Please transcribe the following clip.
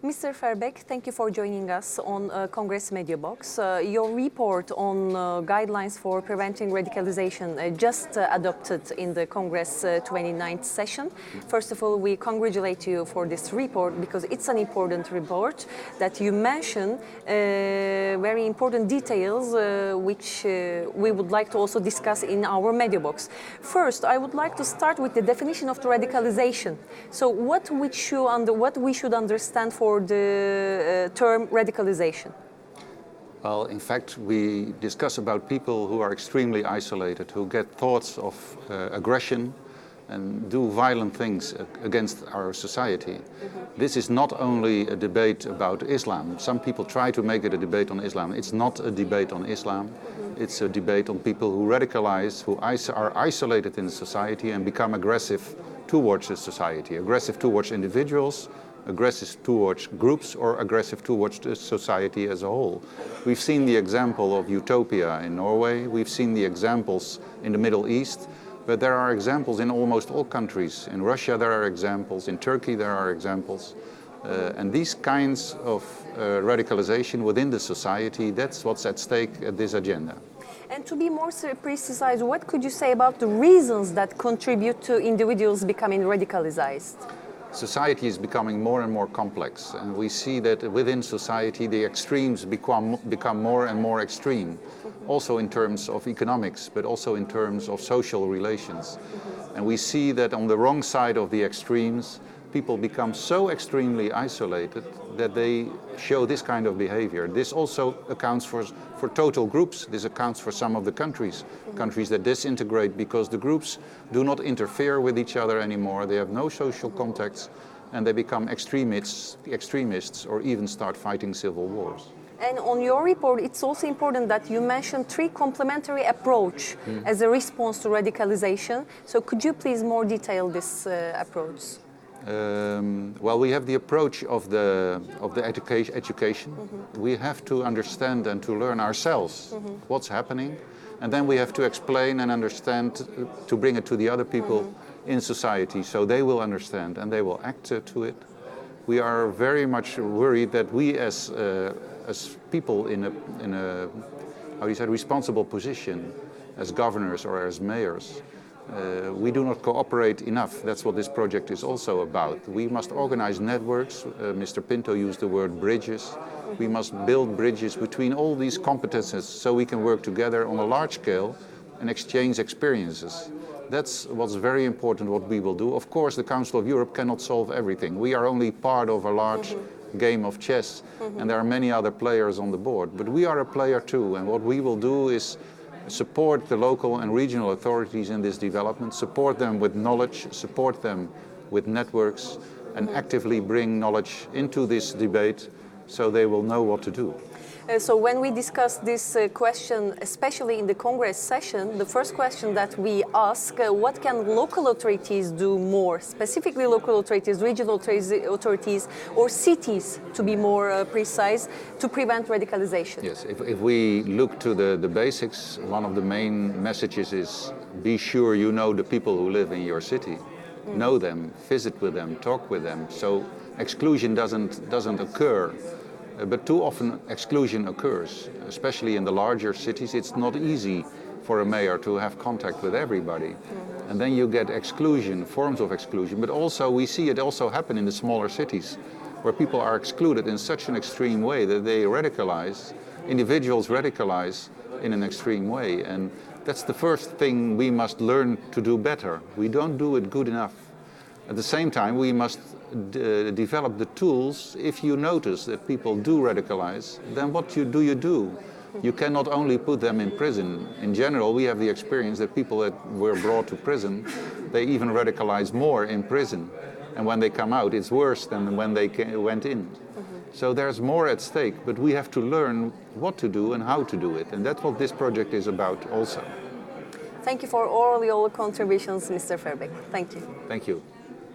Mr. Verbeeck, thank you for joining us on Congress Media Box. Your report on guidelines for preventing radicalization just adopted in the Congress 29th session. First of all, we congratulate you for this report because it's an important report that you mention very important details which we would like to also discuss in our Media Box. First, I would like to start with the definition of the radicalization. So what we should understand for the term radicalization? Well, in fact, we discuss about people who are extremely isolated, who get thoughts of aggression and do violent things against our society. Mm-hmm. This is not only a debate about Islam. Some people try to make it a debate on Islam. It's not a debate on Islam. Mm-hmm. It's a debate on people who radicalize, who are isolated in society and become aggressive towards the society, aggressive towards individuals, aggressive towards groups, or aggressive towards the society as a whole. We've seen the example of Utopia in Norway, we've seen the examples in the Middle East, but there are examples in almost all countries. In Russia there are examples, in Turkey there are examples, and these kinds of radicalization within the society, that's what's at stake at this agenda. And to be more precise, what could you say about the reasons that contribute to individuals becoming radicalized? Society is becoming more and more complex, and we see that within society the extremes become more and more extreme, also in terms of economics, but also in terms of social relations. And we see that on the wrong side of the extremes, people become so extremely isolated that they show this kind of behavior. This also accounts for total groups. This accounts for some of the countries that disintegrate because the groups do not interfere with each other anymore. They have no social contacts and they become extremists or even start fighting civil wars. And on your report, it's also important that you mentioned three complementary approach as a response to radicalization. So could you please more detail this approach? Well, we have the approach of the education. Mm-hmm. We have to understand and to learn ourselves what's happening, and then we have to explain and understand to bring it to the other people in society, so they will understand and they will act to it. We are very much worried that we as people in a how do you say, responsible position, as governors or as mayors, we do not cooperate enough. That's what this project is also about. We must organize networks. Mr. Pinto used the word bridges. We must build bridges between all these competences so we can work together on a large scale and exchange experiences. That's what's very important, what we will do. Of course, the Council of Europe cannot solve everything. We are only part of a large game of chess, and there are many other players on the board. But we are a player too, and what we will do is support the local and regional authorities in this development, support them with knowledge, support them with networks, and actively bring knowledge into this debate so they will know what to do. So when we discuss this question, especially in the Congress session, the first question that we ask, what can local authorities do more, specifically local authorities, regional authorities, or cities, to be more precise, to prevent radicalization? Yes, if we look to the basics, one of the main messages is be sure you know the people who live in your city. Know them, visit with them, talk with them, so exclusion doesn't occur. But too often exclusion occurs, especially in the larger cities. It's not easy for a mayor to have contact with everybody. And then you get exclusion, forms of exclusion, but also we see it also happen in the smaller cities where people are excluded in such an extreme way that they radicalize, individuals radicalize in an extreme way. And that's the first thing we must learn to do better. We don't do it good enough. At the same time, we must develop the tools. If you notice that people do radicalize, then what do you do? You cannot only put them in prison. In general, we have the experience that people that were brought to prison, they even radicalize more in prison. And when they come out, it's worse than when they went in. So there's more at stake, but we have to learn what to do and how to do it. And that's what this project is about also. Thank you for all your contributions, Mr. Verbeeck. Thank you. Thank you.